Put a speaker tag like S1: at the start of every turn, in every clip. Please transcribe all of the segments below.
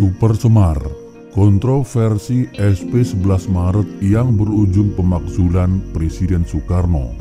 S1: Super Semar, kontroversi SP 11 Maret yang berujung pemakzulan Presiden Soekarno.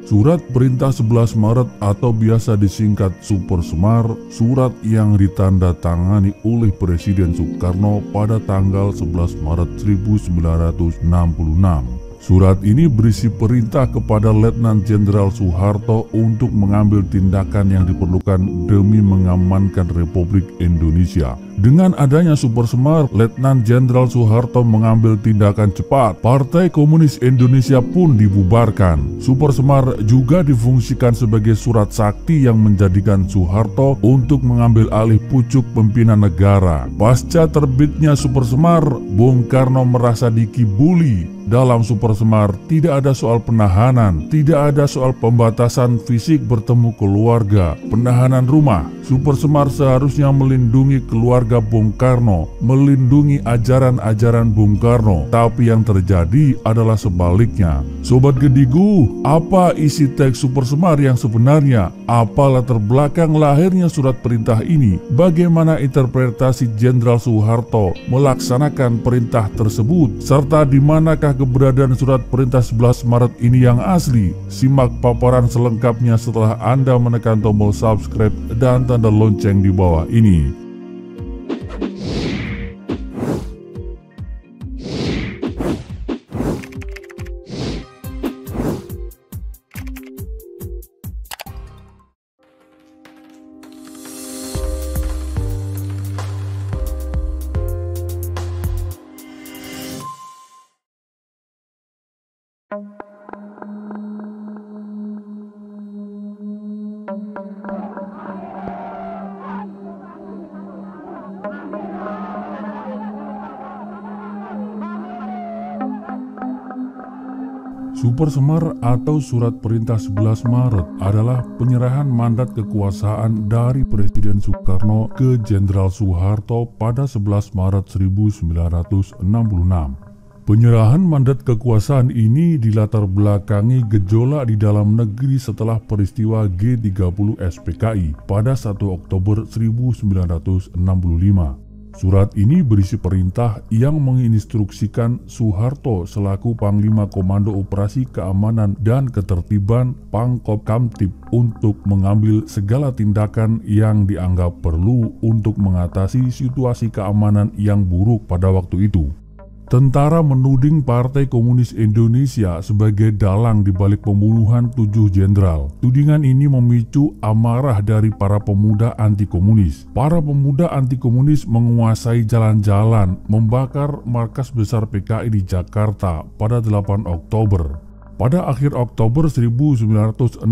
S1: Surat Perintah 11 Maret atau biasa disingkat Super Semar, surat yang ditandatangani oleh Presiden Soekarno pada tanggal 11 Maret 1966. Surat ini berisi perintah kepada Letnan Jenderal Soeharto untuk mengambil tindakan yang diperlukan demi mengamankan Republik Indonesia. Dengan adanya Super Semar, Letnan Jenderal Soeharto mengambil tindakan cepat. Partai Komunis Indonesia pun dibubarkan. Super Semar juga difungsikan sebagai surat sakti yang menjadikan Soeharto untuk mengambil alih pucuk pimpinan negara. Pasca terbitnya Super Semar, Bung Karno merasa dikibuli. Dalam Super Semar tidak ada soal penahanan, tidak ada soal pembatasan fisik bertemu keluarga, penahanan rumah. Super Semar seharusnya melindungi keluarga Bung Karno, melindungi ajaran-ajaran Bung Karno, tapi yang terjadi adalah sebaliknya. Sobat Gedigu, apa isi teks Super Semar yang sebenarnya? Apa latar belakang lahirnya surat perintah ini? Bagaimana interpretasi Jenderal Soeharto melaksanakan perintah tersebut? Serta di manakah keberadaan surat perintah 11 Maret ini yang asli? Simak paparan selengkapnya setelah Anda menekan tombol subscribe dan tanda lonceng di bawah ini. Super Semar atau Surat Perintah 11 Maret adalah penyerahan mandat kekuasaan dari Presiden Soekarno ke Jenderal Soeharto pada 11 Maret 1966. Penyerahan mandat kekuasaan ini dilatar belakangi gejolak di dalam negeri setelah peristiwa G30 SPKI pada 1 Oktober 1965. Surat ini berisi perintah yang menginstruksikan Soeharto selaku Panglima Komando Operasi Keamanan dan Ketertiban Pangkop Kamtib untuk mengambil segala tindakan yang dianggap perlu untuk mengatasi situasi keamanan yang buruk pada waktu itu. Tentara menuding Partai Komunis Indonesia sebagai dalang di balik pembunuhan 7 jenderal. Tudingan ini memicu amarah dari para pemuda anti-komunis. Para pemuda anti-komunis menguasai jalan-jalan, membakar markas besar PKI di Jakarta pada 8 Oktober. Pada akhir Oktober 1965,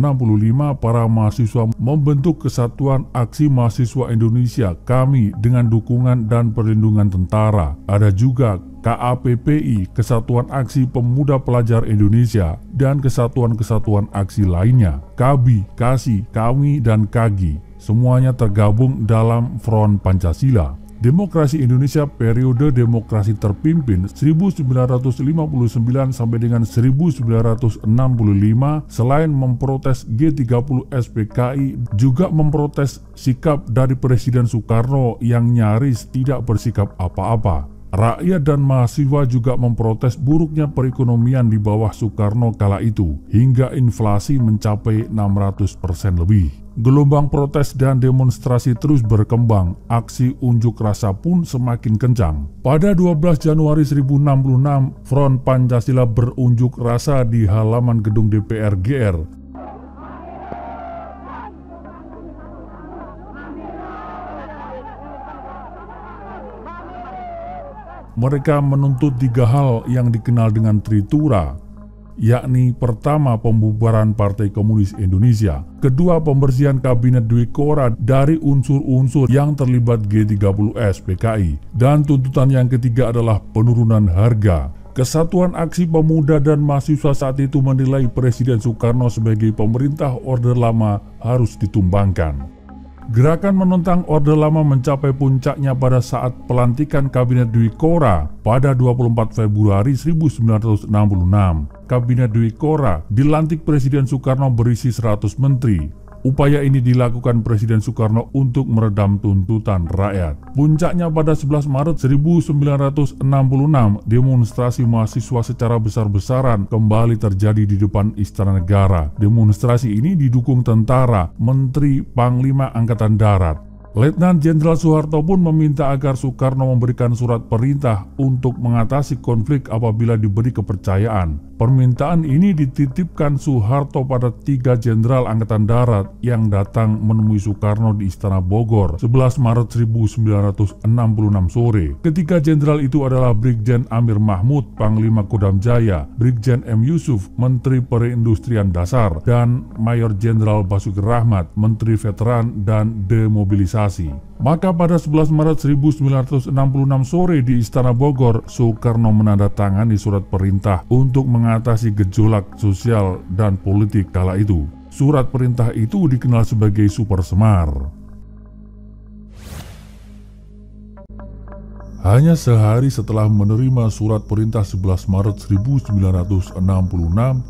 S1: para mahasiswa membentuk Kesatuan Aksi Mahasiswa Indonesia KAMI dengan dukungan dan perlindungan tentara. Ada juga KAPPI, Kesatuan Aksi Pemuda Pelajar Indonesia, dan kesatuan-kesatuan aksi lainnya, KABI, KASI, KAMI, dan KAGI. Semuanya tergabung dalam Front Pancasila. Demokrasi Indonesia periode demokrasi terpimpin 1959 sampai dengan 1965 selain memprotes G30 SPKI juga memprotes sikap dari Presiden Soekarno yang nyaris tidak bersikap apa-apa. Rakyat dan mahasiswa juga memprotes buruknya perekonomian di bawah Soekarno kala itu, hingga inflasi mencapai 600% lebih. Gelombang protes dan demonstrasi terus berkembang, aksi unjuk rasa pun semakin kencang. Pada 12 Januari 1966, Front Pancasila berunjuk rasa di halaman gedung DPR GR. Mereka menuntut 3 hal yang dikenal dengan Tritura, yakni pertama pembubaran Partai Komunis Indonesia, kedua pembersihan Kabinet Dwi Korah dari unsur-unsur yang terlibat G30 SPKI, dan tuntutan yang ketiga adalah penurunan harga. Kesatuan Aksi Pemuda dan Mahasiswa saat itu menilai Presiden Soekarno sebagai pemerintah Orde Lama harus ditumbangkan. Gerakan menentang Orde Lama mencapai puncaknya pada saat pelantikan Kabinet Dwi Kora pada 24 Februari 1966. Kabinet Dwi Kora dilantik Presiden Soekarno berisi 100 menteri. Upaya ini dilakukan Presiden Soekarno untuk meredam tuntutan rakyat. Puncaknya pada 11 Maret 1966, demonstrasi mahasiswa secara besar-besaran kembali terjadi di depan Istana Negara. Demonstrasi ini didukung tentara, menteri, panglima Angkatan Darat. Letnan Jenderal Soeharto pun meminta agar Soekarno memberikan surat perintah untuk mengatasi konflik apabila diberi kepercayaan. Permintaan ini dititipkan Soeharto pada 3 Jenderal Angkatan Darat yang datang menemui Soekarno di Istana Bogor 11 Maret 1966 sore. Ketiga jenderal itu adalah Brigjen Amir Mahmud, Panglima Kodam Jaya, Brigjen M. Yusuf, Menteri Perindustrian Dasar, dan Mayor Jenderal Basuki Rahmat, Menteri Veteran dan Demobilisasi. Maka pada 11 Maret 1966 sore di Istana Bogor, Soekarno menandatangani surat perintah untuk mengatasi gejolak sosial dan politik kala itu. Surat perintah itu dikenal sebagai Super Semar. Hanya sehari setelah menerima surat perintah 11 Maret 1966,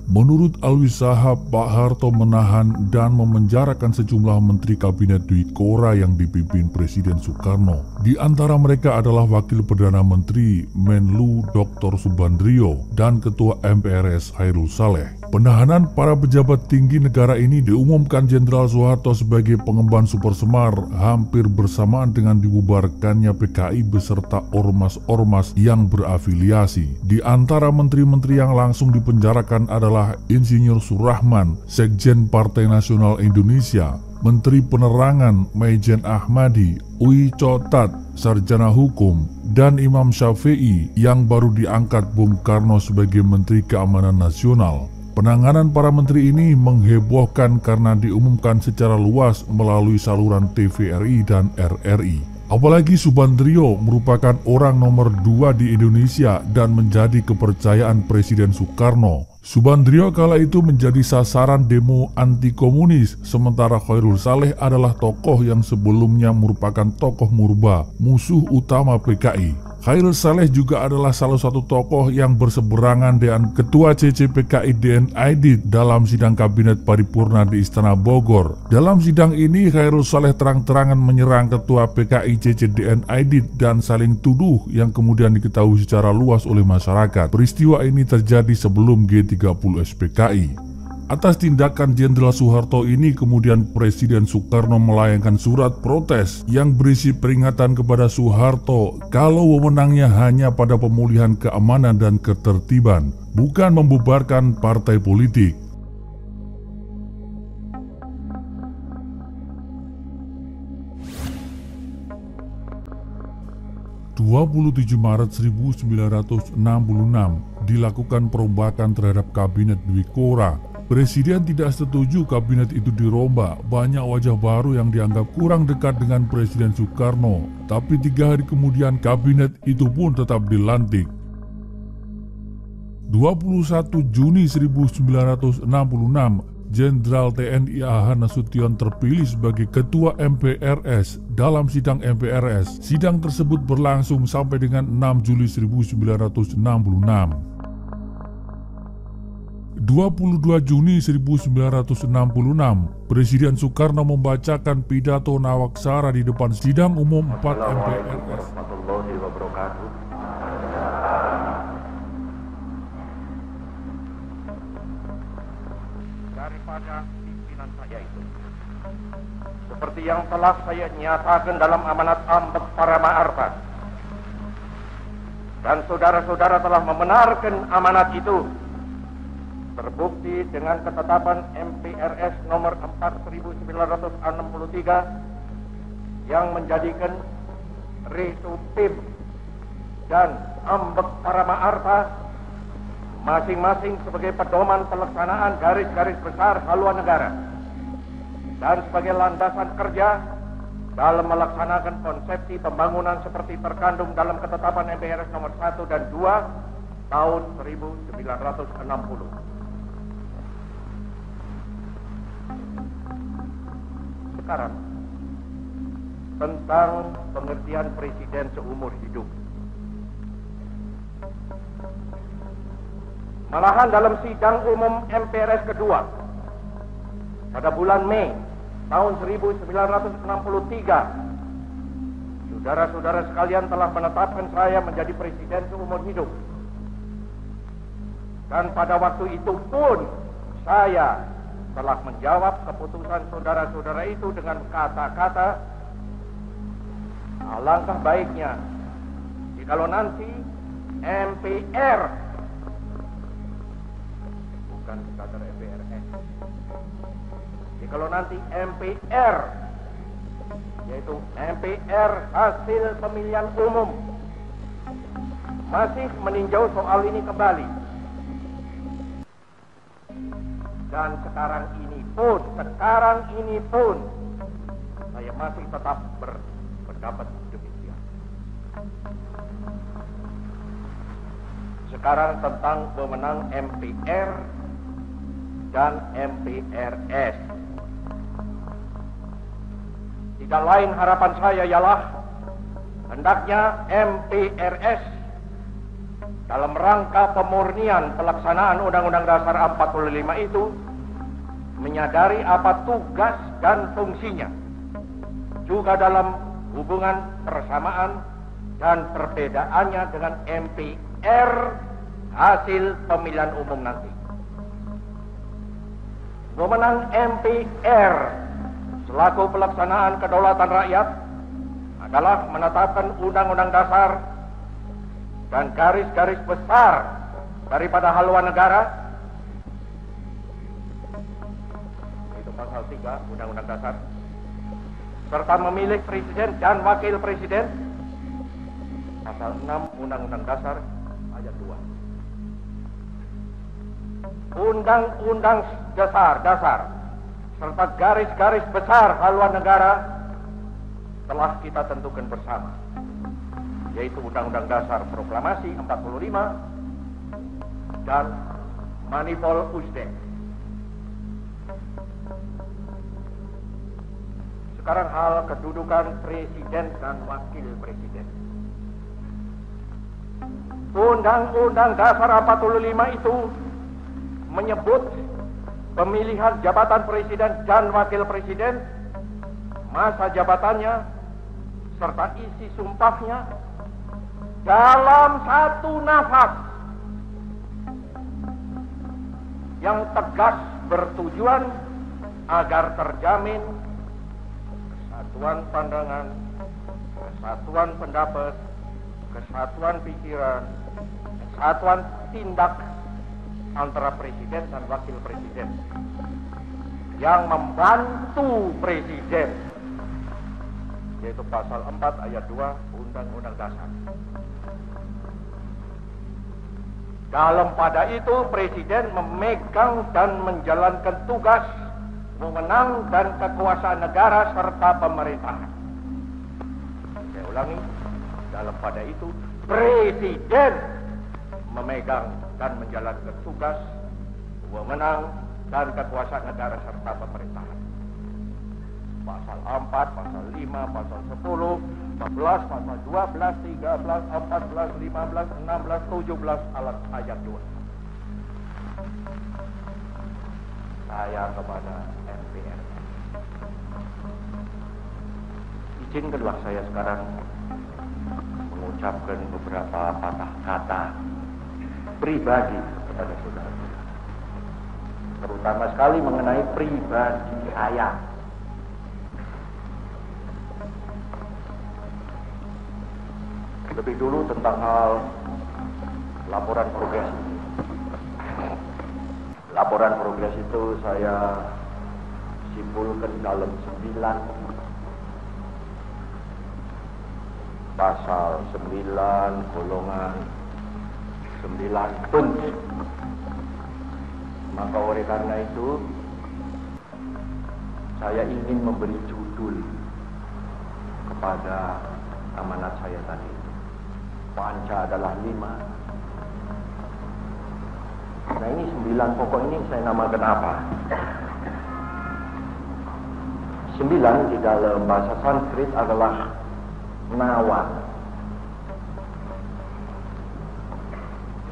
S1: menurut Alwi Shahab, Pak Harto menahan dan memenjarakan sejumlah menteri Kabinet Dwi Kora yang dipimpin Presiden Soekarno. Di antara mereka adalah Wakil Perdana Menteri Menlu Dr. Subandrio dan Ketua MPRS Khairul Saleh. Penahanan para pejabat tinggi negara ini diumumkan Jenderal Soeharto sebagai pengemban Super Semar hampir bersamaan dengan dibubarkannya PKI beserta ormas-ormas yang berafiliasi. Di antara menteri-menteri yang langsung dipenjarakan adalah Insinyur Surahman, Sekjen Partai Nasional Indonesia, Menteri Penerangan Maijen Ahmadi, Ui Cotat, Sarjana Hukum, dan Imam Syafi'i yang baru diangkat Bung Karno sebagai Menteri Keamanan Nasional. Penanganan para menteri ini menghebohkan karena diumumkan secara luas melalui saluran TVRI dan RRI. Apalagi Subandrio merupakan orang nomor 2 di Indonesia dan menjadi kepercayaan Presiden Soekarno. Subandrio kala itu menjadi sasaran demo anti-komunis, sementara Khairul Saleh adalah tokoh yang sebelumnya merupakan tokoh murba, musuh utama PKI. Khairul Saleh juga adalah salah satu tokoh yang berseberangan dengan Ketua CCPKI DN Aidit dalam sidang Kabinet Paripurna di Istana Bogor. Dalam sidang ini, Khairul Saleh terang-terangan menyerang Ketua PKI CCDN Aidit dan saling tuduh yang kemudian diketahui secara luas oleh masyarakat. Peristiwa ini terjadi sebelum G30 SPKI. Atas tindakan Jenderal Soeharto ini kemudian Presiden Soekarno melayangkan surat protes yang berisi peringatan kepada Soeharto kalau wewenangnya hanya pada pemulihan keamanan dan ketertiban, bukan membubarkan partai politik. Maret 1966 dilakukan perombakan terhadap Kabinet Dwi Kora. Presiden tidak setuju kabinet itu dirombak. Banyak wajah baru yang dianggap kurang dekat dengan Presiden Soekarno. Tapi 3 hari kemudian kabinet itu pun tetap dilantik. 21 Juni 1966, Jenderal TNI AH Nasution terpilih sebagai Ketua MPRS dalam sidang MPRS. Sidang tersebut berlangsung sampai dengan 6 Juli 1966. 22 Juni 1966, Presiden Soekarno membacakan pidato Nawaksara di depan sidang umum 4 MPRS.
S2: Daripada pimpinan saya itu, seperti yang telah saya nyatakan dalam amanat Ambek Parama Arfa, dan saudara-saudara telah membenarkan amanat itu, terbukti dengan ketetapan MPRS nomor 4963 yang menjadikan Resupim dan Ambek Parama Arfa masing-masing sebagai pedoman pelaksanaan garis-garis besar haluan negara dan sebagai landasan kerja dalam melaksanakan konsepsi pembangunan seperti terkandung dalam ketetapan MPRS nomor 1 dan 2 tahun 1960. Sekarang, tentang pengertian presiden seumur hidup. Malahan dalam sidang umum MPRS kedua pada bulan Mei tahun 1963, saudara-saudara sekalian telah menetapkan saya menjadi presiden seumur hidup. Dan pada waktu itu pun saya telah menjawab keputusan saudara-saudara itu dengan kata-kata, alangkah baiknya jikalau nanti MPR, bukan sekadar MPRS, jikalau nanti MPR, yaitu MPR hasil pemilihan umum, masih meninjau soal ini kembali. Dan sekarang ini pun saya masih tetap berpendapat demikian. Sekarang tentang wewenang MPR dan MPRS. Tidak lain harapan saya ialah hendaknya MPRS dalam rangka pemurnian pelaksanaan Undang-Undang Dasar 45 itu menyadari apa tugas dan fungsinya, juga dalam hubungan persamaan dan perbedaannya dengan MPR hasil pemilihan umum nanti. Wewenang MPR selaku pelaksanaan kedaulatan rakyat adalah menetapkan Undang-Undang Dasar dan garis-garis besar daripada haluan negara, itu pasal 3 Undang-Undang Dasar, serta memilih presiden dan wakil presiden, pasal 6 Undang-Undang Dasar ayat 2. Undang-undang dasar serta garis-garis besar haluan negara telah kita tentukan bersama, yaitu Undang-Undang Dasar Proklamasi 45 dan Manipol Usdek. Sekarang hal kedudukan presiden dan wakil presiden. Undang-Undang Dasar 45 itu menyebut pemilihan jabatan presiden dan wakil presiden, masa jabatannya, serta isi sumpahnya dalam satu nafas yang tegas bertujuan agar terjamin kesatuan pandangan, kesatuan pendapat, kesatuan pikiran, kesatuan tindak antara presiden dan wakil presiden yang membantu presiden, yaitu pasal 4 ayat 2 Undang-Undang Dasar. Dalam pada itu presiden memegang dan menjalankan tugas, wewenang dan kekuasaan negara serta pemerintahan. Saya ulangi, dalam pada itu presiden memegang dan menjalankan tugas, wewenang dan kekuasaan negara serta pemerintahan. Pasal 4, pasal 5, pasal 10, 14, pasal 12, 13, 14, 15, 16, 17 alat ayat 2. Saya kepada MPR, izinkanlah saya sekarang mengucapkan beberapa patah kata pribadi kepada saudara-saudara, terutama sekali mengenai pribadi saya. Lebih dulu tentang hal laporan progres. Laporan progres itu saya simpulkan dalam 9 pasal 9 golongan 9 tunt. Maka oleh karena itu saya ingin memberi judul kepada amanat saya tadi. Panca adalah 5. Nah, ini 9 pokok ini saya namakan apa? 9 di dalam bahasa Sanskrit adalah nawa.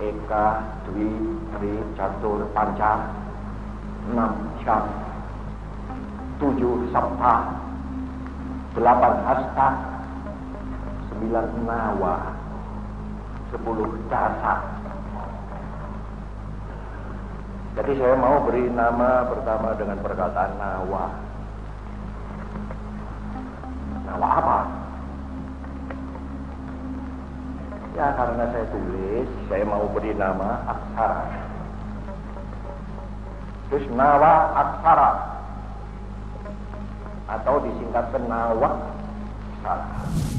S2: Eka, Dwi, Tri, Catur, Panca, 6 Syam, 7 Sapta, 8 Hasta, 9 Nawa, 10 Dasa. Jadi saya mau beri nama pertama dengan perkataan Nawa. Nawa apa? Ya karena saya tulis, saya mau beri nama aksara. Terus Nawa aksara, atau disingkatkan Nawa aksara.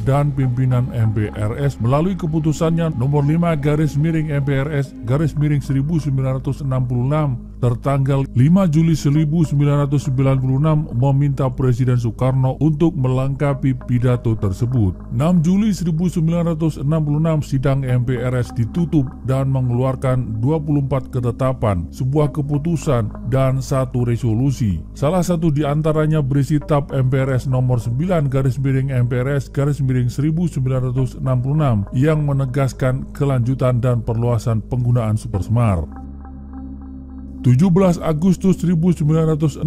S1: Dan pimpinan MPRS melalui keputusannya nomor 5/MPRS/1966 tertanggal 5 Juli 1996 meminta Presiden Soekarno untuk melengkapi pidato tersebut. 6 Juli 1966 sidang MPRS ditutup dan mengeluarkan 24 ketetapan, sebuah keputusan, dan 1 resolusi. Salah satu di antaranya berisi TAP MPRS nomor 9/MPRS/1966 yang menegaskan kelanjutan dan perluasan penggunaan Supersmart. 17 Agustus 1966,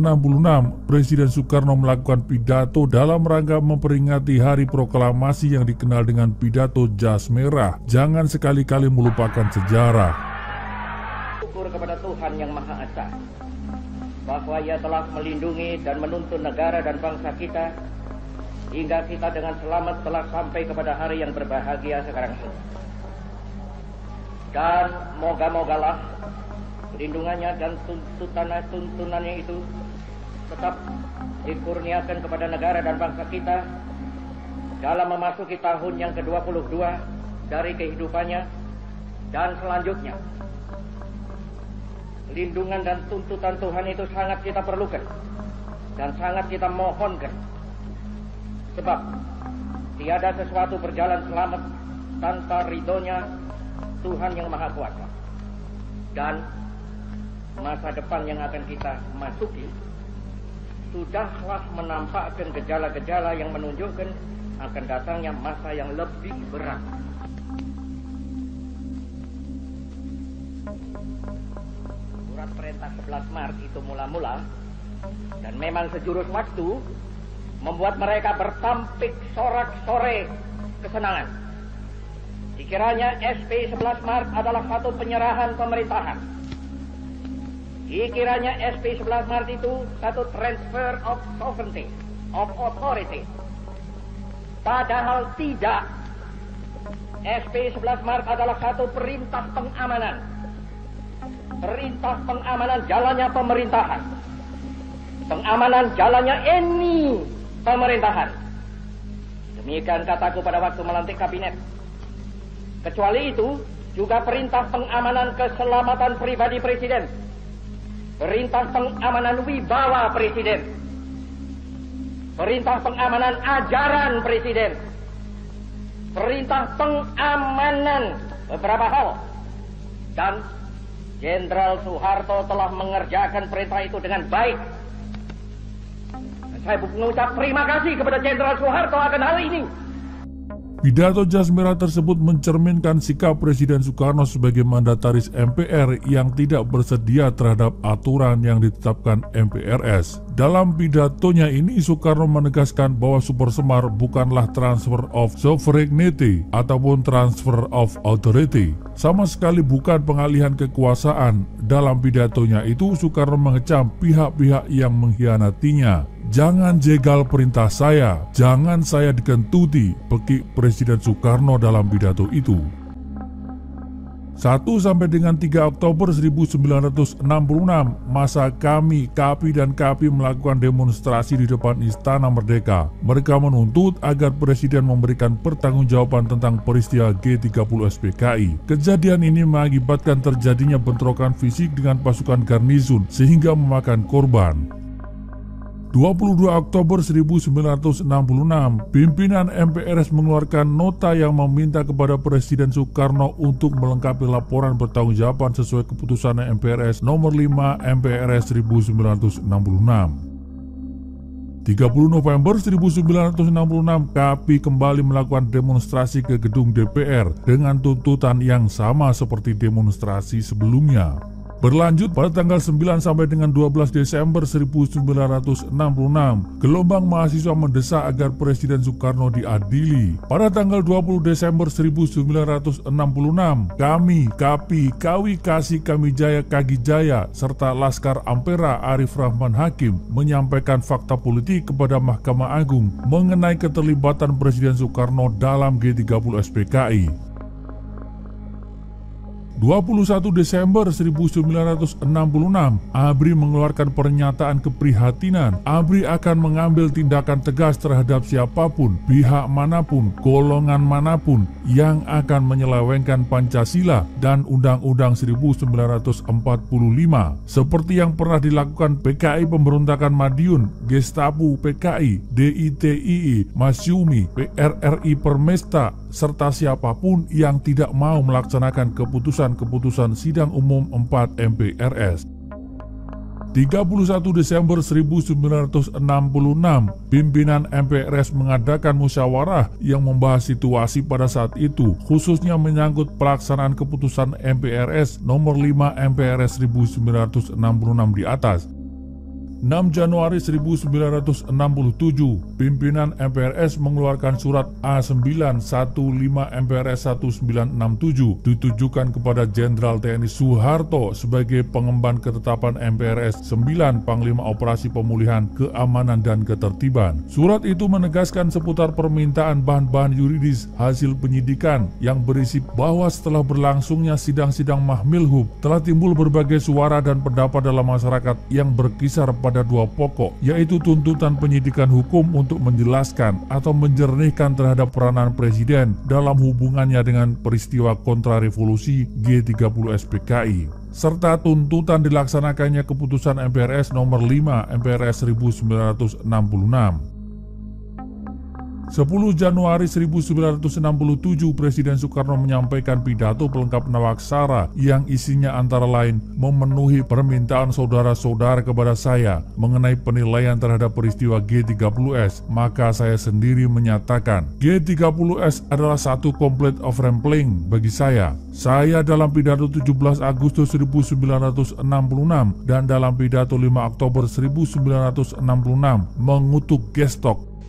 S1: Presiden Soekarno melakukan pidato dalam rangka memperingati Hari Proklamasi yang dikenal dengan pidato Jas Merah. Jangan sekali-kali melupakan sejarah.
S3: Syukur kepada Tuhan Yang Maha Esa bahwa Ia telah melindungi dan menuntun negara dan bangsa kita hingga kita dengan selamat telah sampai kepada hari yang berbahagia sekarang ini. Dan moga-mogalah perlindungannya dan tuntunannya itu tetap dikurniakan kepada negara dan bangsa kita dalam memasuki tahun yang ke-22 dari kehidupannya dan selanjutnya. Perlindungan dan tuntutan Tuhan itu sangat kita perlukan dan sangat kita mohonkan, sebab tiada sesuatu berjalan selamat tanpa ridhonya Tuhan Yang Maha Kuasa. Dan masa depan yang akan kita masuki sudahlah menampakkan gejala-gejala yang menunjukkan akan datangnya masa yang lebih berat. Surat perintah 11 Maret itu mula-mula dan memang sejurus waktu membuat mereka bertampik sorak-sore kesenangan. Dikiranya SP 11 Maret adalah satu penyerahan pemerintahan. Dikiranya SP 11 Maret itu satu transfer of sovereignty, of authority. Padahal tidak. SP 11 Maret adalah satu perintah pengamanan. Perintah pengamanan jalannya pemerintahan. Pengamanan jalannya ini pemerintahan. Demikian kataku pada waktu melantik kabinet. Kecuali itu juga perintah pengamanan keselamatan pribadi Presiden. Perintah pengamanan wibawa Presiden. Perintah pengamanan ajaran Presiden. Perintah pengamanan beberapa hal. Dan Jenderal Soeharto telah mengerjakan perintah itu dengan baik. Dan saya mengucap terima kasih kepada Jenderal Soeharto akan hal ini.
S1: Pidato Jas Merah tersebut mencerminkan sikap Presiden Soekarno sebagai mandataris MPR yang tidak bersedia terhadap aturan yang ditetapkan MPRS. Dalam pidatonya ini, Soekarno menegaskan bahwa Supersmart bukanlah transfer of sovereignty ataupun transfer of authority. Sama sekali bukan pengalihan kekuasaan. Dalam pidatonya itu, Soekarno mengecam pihak-pihak yang mengkhianatinya. Jangan jegal perintah saya, jangan saya dikentuti, pekik Presiden Soekarno dalam pidato itu. 1 sampai dengan 3 Oktober 1966, masa kami, KAPI dan KAPI melakukan demonstrasi di depan Istana Merdeka. Mereka menuntut agar Presiden memberikan pertanggungjawaban tentang peristiwa G30 SPKI. Kejadian ini mengakibatkan terjadinya bentrokan fisik dengan pasukan garnizon sehingga memakan korban. 22 Oktober 1966, pimpinan MPRS mengeluarkan nota yang meminta kepada Presiden Soekarno untuk melengkapi laporan pertanggungjawaban sesuai keputusan MPRS nomor 5 MPRS 1966. 30 November 1966, KAPI kembali melakukan demonstrasi ke gedung DPR dengan tuntutan yang sama seperti demonstrasi sebelumnya. Berlanjut pada tanggal 9 sampai dengan 12 Desember 1966, gelombang mahasiswa mendesak agar Presiden Soekarno diadili. Pada tanggal 20 Desember 1966, kami, KAPI, Kawi Kasih Kamijaya Kagijaya, serta Laskar Ampera Arif Rahman Hakim menyampaikan fakta politik kepada Mahkamah Agung mengenai keterlibatan Presiden Soekarno dalam G30 SPKI. 21 Desember 1966, ABRI mengeluarkan pernyataan keprihatinan. ABRI akan mengambil tindakan tegas terhadap siapapun, pihak manapun, golongan manapun yang akan menyelewengkan Pancasila dan Undang-Undang 1945 seperti yang pernah dilakukan PKI Pemberontakan Madiun, Gestapo PKI, DITII, Masyumi, PRRI Permesta, serta siapapun yang tidak mau melaksanakan keputusan Sidang Umum 4 MPRS. 31 Desember 1966, pimpinan MPRS mengadakan musyawarah yang membahas situasi pada saat itu, khususnya menyangkut pelaksanaan keputusan MPRS nomor 5 MPRS 1966 di atas. 6 Januari 1967, pimpinan MPRS mengeluarkan surat A915 MPRS 1967 ditujukan kepada Jenderal TNI Soeharto sebagai pengemban ketetapan MPRS 9 Panglima Operasi Pemulihan Keamanan dan Ketertiban. Surat itu menegaskan seputar permintaan bahan-bahan yuridis hasil penyidikan yang berisi bahwa setelah berlangsungnya sidang-sidang Mahmilhub telah timbul berbagai suara dan pendapat dalam masyarakat yang berkisar pada dua pokok, yaitu tuntutan penyidikan hukum untuk menjelaskan atau menjernihkan terhadap peranan Presiden dalam hubungannya dengan peristiwa kontrarevolusi G30 SPKI, serta tuntutan dilaksanakannya keputusan MPRS nomor 5 MPRS 1966. 10 Januari 1967, Presiden Soekarno menyampaikan pidato pelengkap nawaksara yang isinya antara lain memenuhi permintaan saudara-saudara kepada saya mengenai penilaian terhadap peristiwa G30S. Maka saya sendiri menyatakan G30S adalah satu complete of rambling bagi saya. Saya dalam pidato 17 Agustus 1966 dan dalam pidato 5 Oktober 1966 mengutuk Gestok.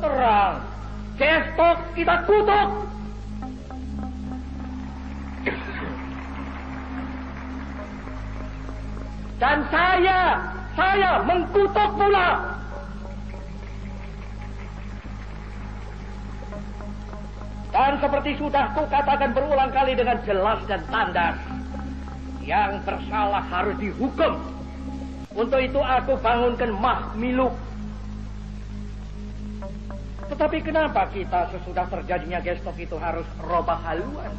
S3: Terang, Gestok kita kutuk. Dan saya mengkutuk pula. Dan seperti sudah kukatakan berulang kali dengan jelas dan tandas, yang bersalah harus dihukum. Untuk itu aku bangunkan Mahmiluk. Tetapi kenapa kita sesudah terjadinya Gestok itu harus robah haluan?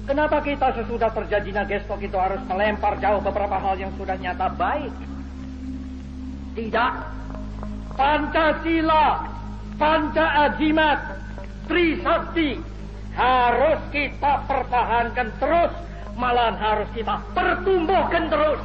S3: Kenapa kita sesudah terjadinya Gestok itu harus melempar jauh beberapa hal yang sudah nyata baik? Tidak. Pancasila, Panca-Ajimat, Trisakti harus kita pertahankan terus, malahan harus kita pertumbuhkan terus.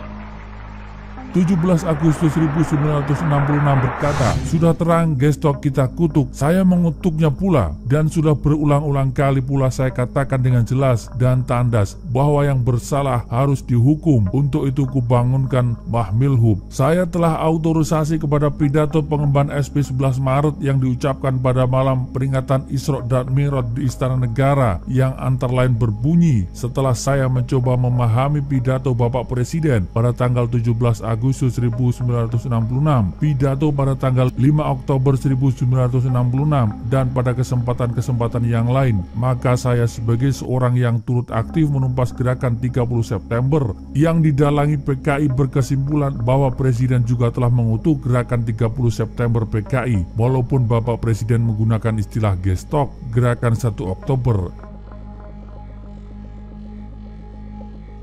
S1: 17 Agustus 1966 berkata, sudah terang Gestok kita kutuk, saya mengutuknya pula, dan sudah berulang-ulang kali pula saya katakan dengan jelas dan tandas bahwa yang bersalah harus dihukum. Untuk itu kubangunkan Mahmilhub. Saya telah autorisasi kepada pidato pengemban SP 11 Maret yang diucapkan pada malam peringatan Isra dan Mi'raj di Istana Negara, yang antara lain berbunyi, setelah saya mencoba memahami pidato Bapak Presiden pada tanggal 17 Agustus 1966, pidato pada tanggal 5 Oktober 1966, dan pada kesempatan-kesempatan yang lain, maka saya sebagai seorang yang turut aktif menumpas gerakan 30 September yang didalangi PKI berkesimpulan bahwa Presiden juga telah mengutuk gerakan 30 September PKI, walaupun Bapak Presiden menggunakan istilah Gestok, gerakan 1 Oktober.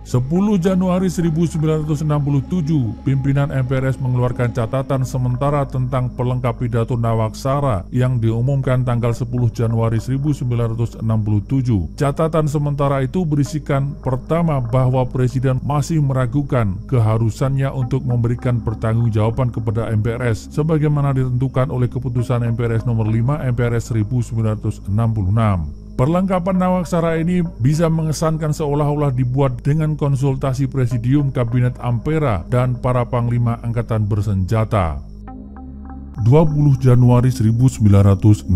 S1: 10 Januari 1967, pimpinan MPRS mengeluarkan catatan sementara tentang pelengkap pidato Nawaksara yang diumumkan tanggal 10 Januari 1967. Catatan sementara itu berisikan pertama bahwa Presiden masih meragukan keharusannya untuk memberikan pertanggungjawaban kepada MPRS sebagaimana ditentukan oleh keputusan MPRS nomor 5 MPRS 1966. Perlengkapan Nawaksara ini bisa mengesankan seolah-olah dibuat dengan konsultasi Presidium Kabinet Ampera dan para Panglima Angkatan Bersenjata. 20 Januari 1967,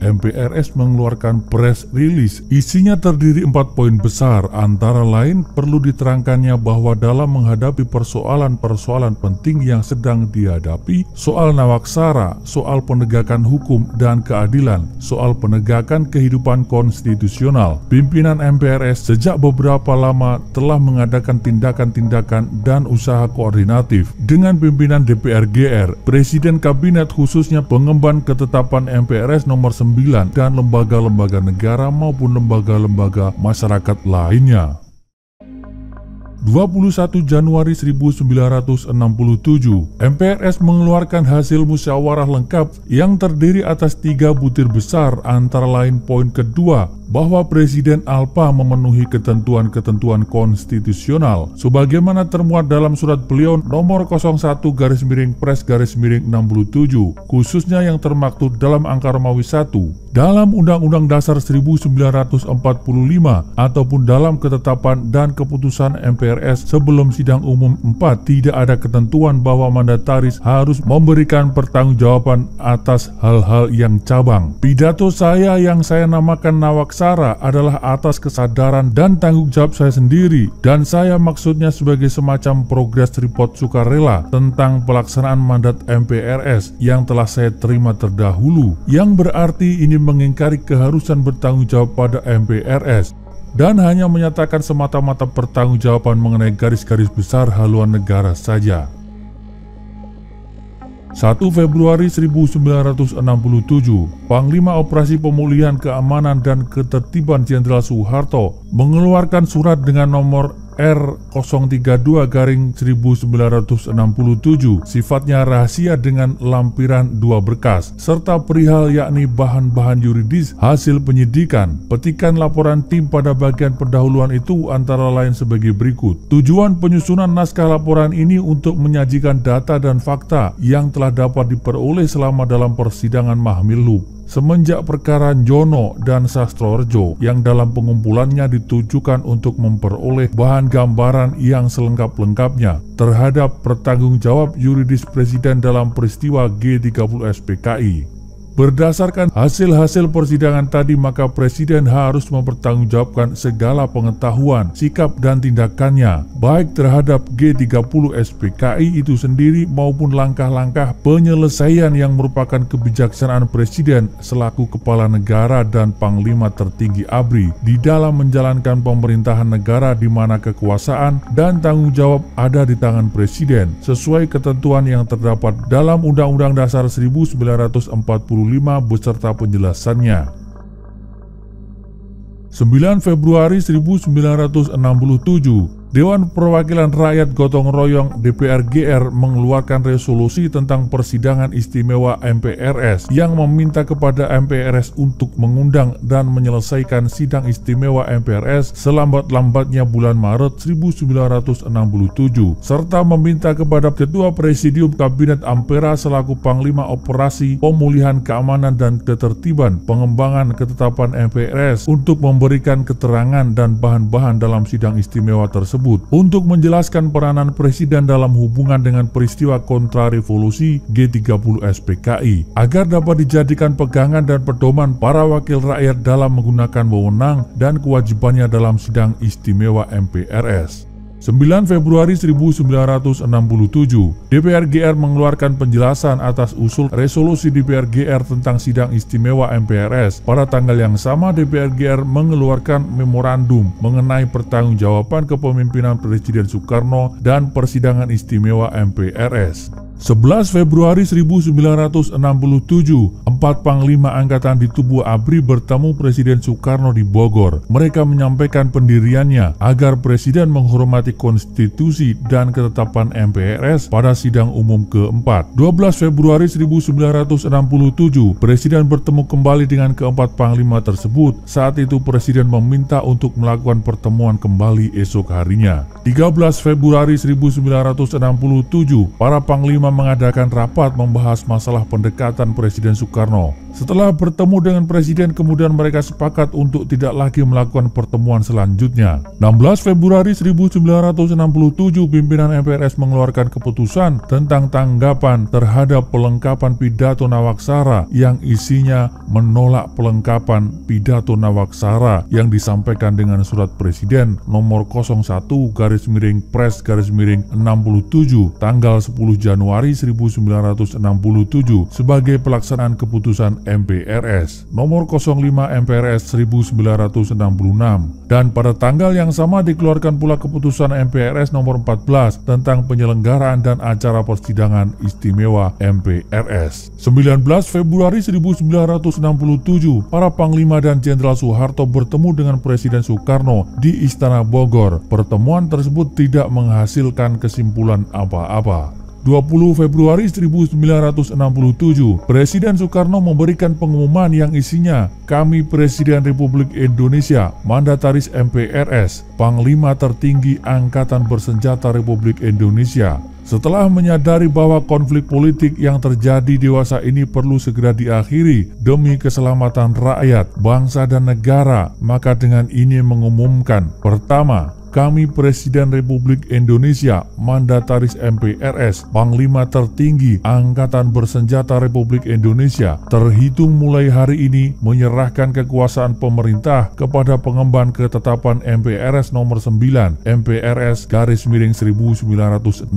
S1: MPRS mengeluarkan press release. Isinya terdiri 4 poin besar, antara lain perlu diterangkannya bahwa dalam menghadapi persoalan-persoalan penting yang sedang dihadapi, soal Nawaksara, soal penegakan hukum dan keadilan, soal penegakan kehidupan konstitusional, pimpinan MPRS sejak beberapa lama telah mengadakan tindakan-tindakan dan usaha koordinatif dengan pimpinan DPR GR, Presiden Kabinet khususnya pengemban ketetapan MPRS nomor 9 dan lembaga-lembaga negara maupun lembaga-lembaga masyarakat lainnya. 21 Januari 1967, MPRS mengeluarkan hasil musyawarah lengkap yang terdiri atas 3 butir besar, antara lain poin kedua bahwa Presiden ALPA memenuhi ketentuan-ketentuan konstitusional sebagaimana termuat dalam surat beliau nomor 01-Pres-67 khususnya yang termaktub dalam angka Romawi 1 dalam Undang-Undang Dasar 1945 ataupun dalam ketetapan dan keputusan MPRS sebelum sidang umum 4 tidak ada ketentuan bahwa mandataris harus memberikan pertanggungjawaban atas hal-hal yang cabang. Pidato saya yang saya namakan Nawaksara adalah atas kesadaran dan tanggung jawab saya sendiri, dan saya maksudnya sebagai semacam progress report sukarela tentang pelaksanaan mandat MPRS yang telah saya terima terdahulu, yang berarti ini mengingkari keharusan bertanggung jawab pada MPRS dan hanya menyatakan semata-mata pertanggungjawaban mengenai garis-garis besar haluan negara saja. 1 Februari 1967, Panglima Operasi Pemulihan Keamanan dan Ketertiban Jenderal Soeharto mengeluarkan surat dengan nomor R032-1967, sifatnya rahasia dengan lampiran 2 berkas, serta perihal yakni bahan-bahan yuridis hasil penyidikan. Petikan laporan tim pada bagian pendahuluan itu antara lain sebagai berikut. Tujuan penyusunan naskah laporan ini untuk menyajikan data dan fakta yang telah dapat diperoleh selama dalam persidangan Mahmilub semenjak perkara Njono dan Sastrorejo yang dalam pengumpulannya ditujukan untuk memperoleh bahan gambaran yang selengkap-lengkapnya terhadap pertanggungjawab yuridis Presiden dalam peristiwa G30 SPKI. Berdasarkan hasil-hasil persidangan tadi, maka Presiden harus mempertanggungjawabkan segala pengetahuan, sikap dan tindakannya, baik terhadap G30 SPKI itu sendiri maupun langkah-langkah penyelesaian yang merupakan kebijaksanaan Presiden selaku Kepala Negara dan Panglima tertinggi ABRI di dalam menjalankan pemerintahan negara di mana kekuasaan dan tanggung jawab ada di tangan Presiden sesuai ketentuan yang terdapat dalam Undang-Undang Dasar 1945 beserta penjelasannya. 9 Februari 1967, Dewan Perwakilan Rakyat Gotong Royong DPR GR mengeluarkan resolusi tentang persidangan istimewa MPRS yang meminta kepada MPRS untuk mengundang dan menyelesaikan sidang istimewa MPRS selambat-lambatnya bulan Maret 1967, serta meminta kepada Ketua Presidium Kabinet Ampera selaku Panglima Operasi Pemulihan Keamanan dan Ketertiban Pengembangan Ketetapan MPRS untuk memberikan keterangan dan bahan-bahan dalam sidang istimewa tersebut untuk menjelaskan peranan Presiden dalam hubungan dengan peristiwa kontrarevolusi G30 SPKI agar dapat dijadikan pegangan dan pedoman para wakil rakyat dalam menggunakan wewenang dan kewajibannya dalam sidang istimewa MPRS. 9 Februari 1967, DPR GR mengeluarkan penjelasan atas usul resolusi DPR GR tentang sidang istimewa MPRS. Pada tanggal yang sama, DPR GR mengeluarkan memorandum mengenai pertanggungjawaban kepemimpinan Presiden Soekarno dan persidangan istimewa MPRS. 11 Februari 1967, 4 panglima angkatan di tubuh ABRI bertemu Presiden Soekarno di Bogor. Mereka menyampaikan pendiriannya agar Presiden menghormati konstitusi dan ketetapan MPRS pada sidang umum keempat. 12 Februari 1967, Presiden bertemu kembali dengan keempat panglima tersebut. Saat itu Presiden meminta untuk melakukan pertemuan kembali esok harinya. 13 Februari 1967, para panglima mengadakan rapat membahas masalah pendekatan Presiden Soekarno. Setelah bertemu dengan Presiden, kemudian mereka sepakat untuk tidak lagi melakukan pertemuan selanjutnya. 16 Februari 1967, pimpinan MPRS mengeluarkan keputusan tentang tanggapan terhadap pelengkapan pidato Nawaksara yang isinya menolak pelengkapan pidato Nawaksara yang disampaikan dengan surat Presiden nomor 01/Pres/67 tanggal 10 Januari 1967 sebagai pelaksanaan keputusan MPRS nomor 05 MPRS 1966, dan pada tanggal yang sama dikeluarkan pula keputusan MPRS nomor 14 tentang penyelenggaraan dan acara persidangan istimewa MPRS. 19 Februari 1967, para panglima dan Jenderal Soeharto bertemu dengan Presiden Soekarno di Istana Bogor. Pertemuan tersebut tidak menghasilkan kesimpulan apa-apa. 20 Februari 1967, Presiden Soekarno memberikan pengumuman yang isinya, "Kami Presiden Republik Indonesia, mandataris MPRS, Panglima tertinggi Angkatan Bersenjata Republik Indonesia. Setelah menyadari bahwa konflik politik yang terjadi dewasa ini perlu segera diakhiri demi keselamatan rakyat, bangsa dan negara, maka dengan ini mengumumkan, pertama, kami Presiden Republik Indonesia, mandataris MPRS, Panglima tertinggi Angkatan Bersenjata Republik Indonesia, terhitung mulai hari ini menyerahkan kekuasaan pemerintah kepada pengemban ketetapan MPRS nomor 9 MPRS/1966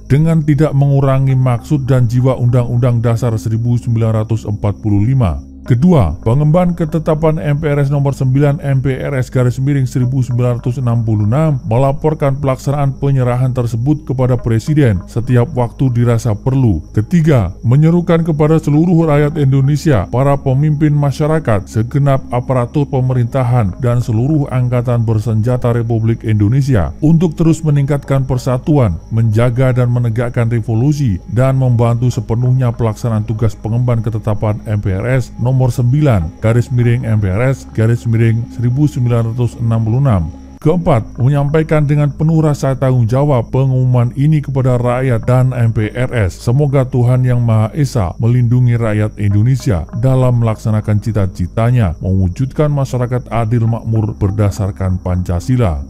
S1: dengan tidak mengurangi maksud dan jiwa Undang-Undang Dasar 1945. Kedua, pengemban ketetapan MPRS nomor 9 MPRS/1966 melaporkan pelaksanaan penyerahan tersebut kepada Presiden setiap waktu dirasa perlu. Ketiga, menyerukan kepada seluruh rakyat Indonesia, para pemimpin masyarakat, segenap aparatur pemerintahan, dan seluruh angkatan bersenjata Republik Indonesia untuk terus meningkatkan persatuan, menjaga dan menegakkan revolusi, dan membantu sepenuhnya pelaksanaan tugas pengemban ketetapan MPRS nomor 9 /MPRS/1966. Keempat, menyampaikan dengan penuh rasa tanggung jawab pengumuman ini kepada rakyat dan MPRS. Semoga Tuhan Yang Maha Esa melindungi rakyat Indonesia dalam melaksanakan cita-citanya mewujudkan masyarakat adil makmur berdasarkan Pancasila.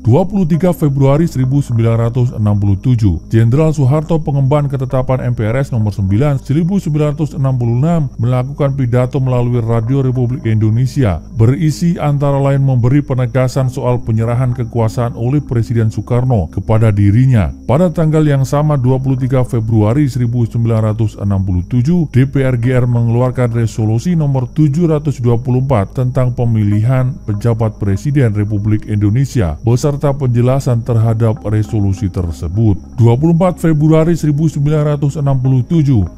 S1: 23 Februari 1967, Jenderal Soeharto pengemban ketetapan MPRS nomor 9 1966 melakukan pidato melalui Radio Republik Indonesia, berisi antara lain memberi penegasan soal penyerahan kekuasaan oleh Presiden Soekarno kepada dirinya. Pada tanggal yang sama 23 Februari 1967, DPR GR mengeluarkan resolusi nomor 724 tentang pemilihan pejabat Presiden Republik Indonesia beserta penjelasan terhadap resolusi tersebut. 24 Februari 1967,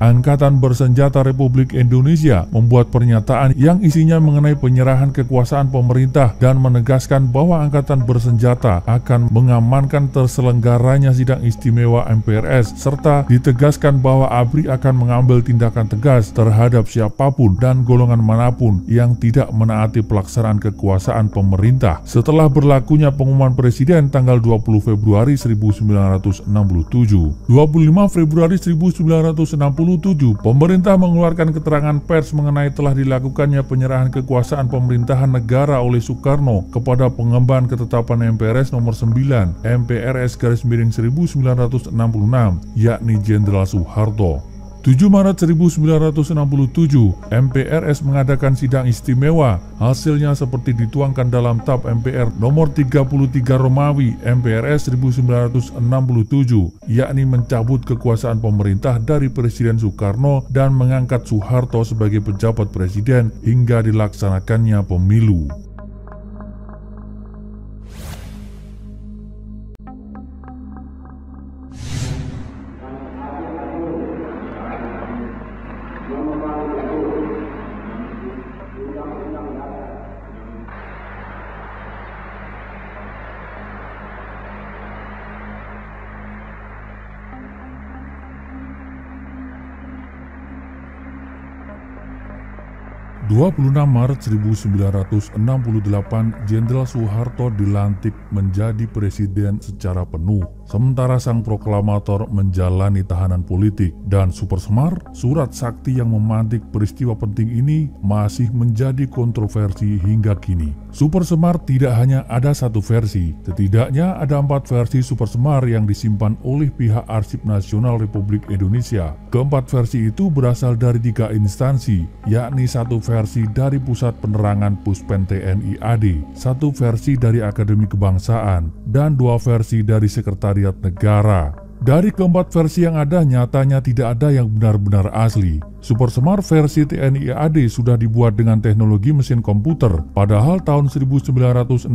S1: Angkatan Bersenjata Republik Indonesia membuat pernyataan yang isinya mengenai penyerahan kekuasaan pemerintah dan menegaskan bahwa Angkatan Bersenjata akan mengamankan terselenggaranya sidang istimewa MPRS, serta ditegaskan bahwa ABRI akan mengambil tindakan tegas terhadap siapapun dan golongan manapun yang tidak menaati pelaksanaan kekuasaan pemerintah. Setelah berlakunya pengumuman Presiden tanggal 20 Februari 1967. 25 Februari 1967, pemerintah mengeluarkan keterangan pers mengenai telah dilakukannya penyerahan kekuasaan pemerintahan negara oleh Soekarno kepada pengemban ketetapan MPRS nomor 9 MPRS/1966, yakni Jenderal Soeharto. 7 Maret 1967, MPRS mengadakan sidang istimewa. Hasilnya seperti dituangkan dalam TAP MPR nomor 33 Romawi MPRS 1967, yakni mencabut kekuasaan pemerintah dari Presiden Soekarno dan mengangkat Soeharto sebagai pejabat presiden hingga dilaksanakannya pemilu. 26 Maret 1968, Jenderal Soeharto dilantik menjadi presiden secara penuh, sementara sang proklamator menjalani tahanan politik. Dan Super Semar, surat sakti yang memantik peristiwa penting ini, masih menjadi kontroversi hingga kini. Super Semar tidak hanya ada satu versi, setidaknya ada 4 versi Super Semar yang disimpan oleh pihak Arsip Nasional Republik Indonesia. Keempat versi itu berasal dari 3 instansi, yakni satu versi dari Pusat Penerangan Puspen TNI AD, satu versi dari Akademi Kebangsaan, dan 2 versi dari Sekretariat Negara. Dari keempat versi yang ada, nyatanya tidak ada yang benar-benar asli. Super Semar versi TNI AD sudah dibuat dengan teknologi mesin komputer, padahal tahun 1966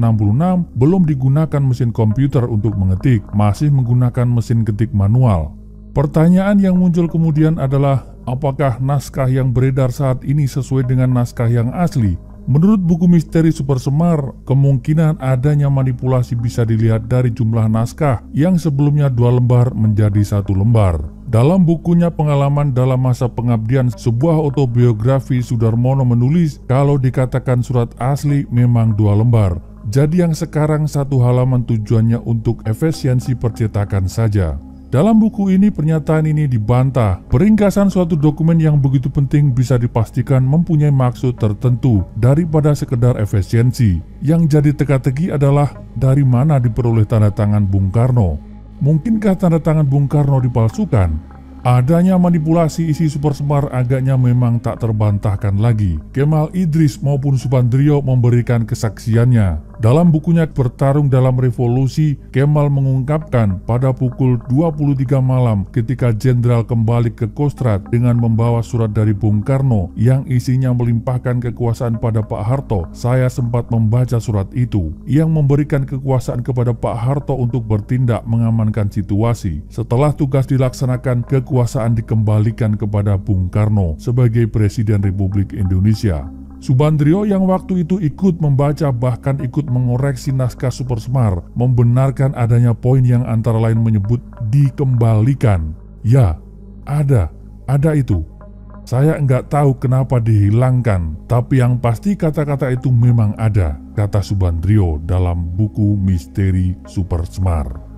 S1: belum digunakan mesin komputer untuk mengetik, masih menggunakan mesin ketik manual. Pertanyaan yang muncul kemudian adalah, apakah naskah yang beredar saat ini sesuai dengan naskah yang asli? Menurut buku misteri Super Semar, kemungkinan adanya manipulasi bisa dilihat dari jumlah naskah yang sebelumnya 2 lembar menjadi 1 lembar. Dalam bukunya Pengalaman dalam Masa Pengabdian, sebuah autobiografi, Sudarmono menulis kalau dikatakan surat asli memang 2 lembar. Jadi yang sekarang 1 halaman tujuannya untuk efisiensi percetakan saja. Dalam buku ini pernyataan ini dibantah. Peringkasan suatu dokumen yang begitu penting bisa dipastikan mempunyai maksud tertentu daripada sekedar efisiensi. Yang jadi teka-teki adalah dari mana diperoleh tanda tangan Bung Karno. Mungkinkah tanda tangan Bung Karno dipalsukan? Adanya manipulasi isi Super Semar agaknya memang tak terbantahkan lagi. Kemal Idris maupun Subandrio memberikan kesaksiannya. Dalam bukunya Bertarung dalam Revolusi, Kemal mengungkapkan pada pukul 23 malam ketika Jenderal kembali ke Kostrad dengan membawa surat dari Bung Karno yang isinya melimpahkan kekuasaan pada Pak Harto, saya sempat membaca surat itu yang memberikan kekuasaan kepada Pak Harto untuk bertindak mengamankan situasi. Setelah tugas dilaksanakan, kekuasaan dikembalikan kepada Bung Karno sebagai Presiden Republik Indonesia. Subandrio yang waktu itu ikut membaca bahkan ikut mengoreksi naskah Super Semar membenarkan adanya poin yang antara lain menyebut dikembalikan. Ya, ada itu. Saya enggak tahu kenapa dihilangkan, tapi yang pasti kata-kata itu memang ada, kata Subandrio dalam buku Misteri Super Semar.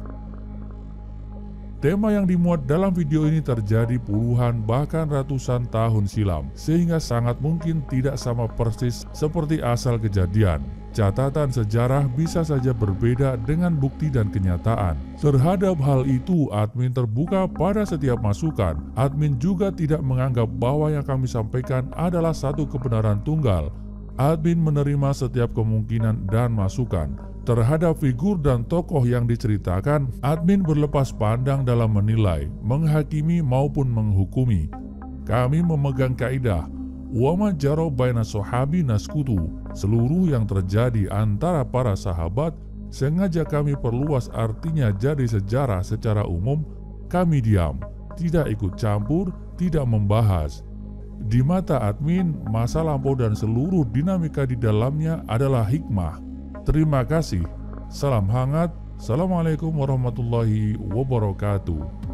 S1: Tema yang dimuat dalam video ini terjadi puluhan bahkan ratusan tahun silam, sehingga sangat mungkin tidak sama persis seperti asal kejadian. Catatan sejarah bisa saja berbeda dengan bukti dan kenyataan. Terhadap hal itu, admin terbuka pada setiap masukan. Admin juga tidak menganggap bahwa yang kami sampaikan adalah satu kebenaran tunggal. Admin menerima setiap kemungkinan dan masukan. Terhadap figur dan tokoh yang diceritakan, admin berlepas pandang dalam menilai, menghakimi maupun menghukumi. Kami memegang kaidah Wama jaro baina sohabi naskutu, seluruh yang terjadi antara para sahabat sengaja kami perluas artinya jadi sejarah secara umum. Kami diam, tidak ikut campur, tidak membahas. Di mata admin, masa lampau dan seluruh dinamika di dalamnya adalah hikmah. Terima kasih. Salam hangat. Assalamualaikum warahmatullahi wabarakatuh.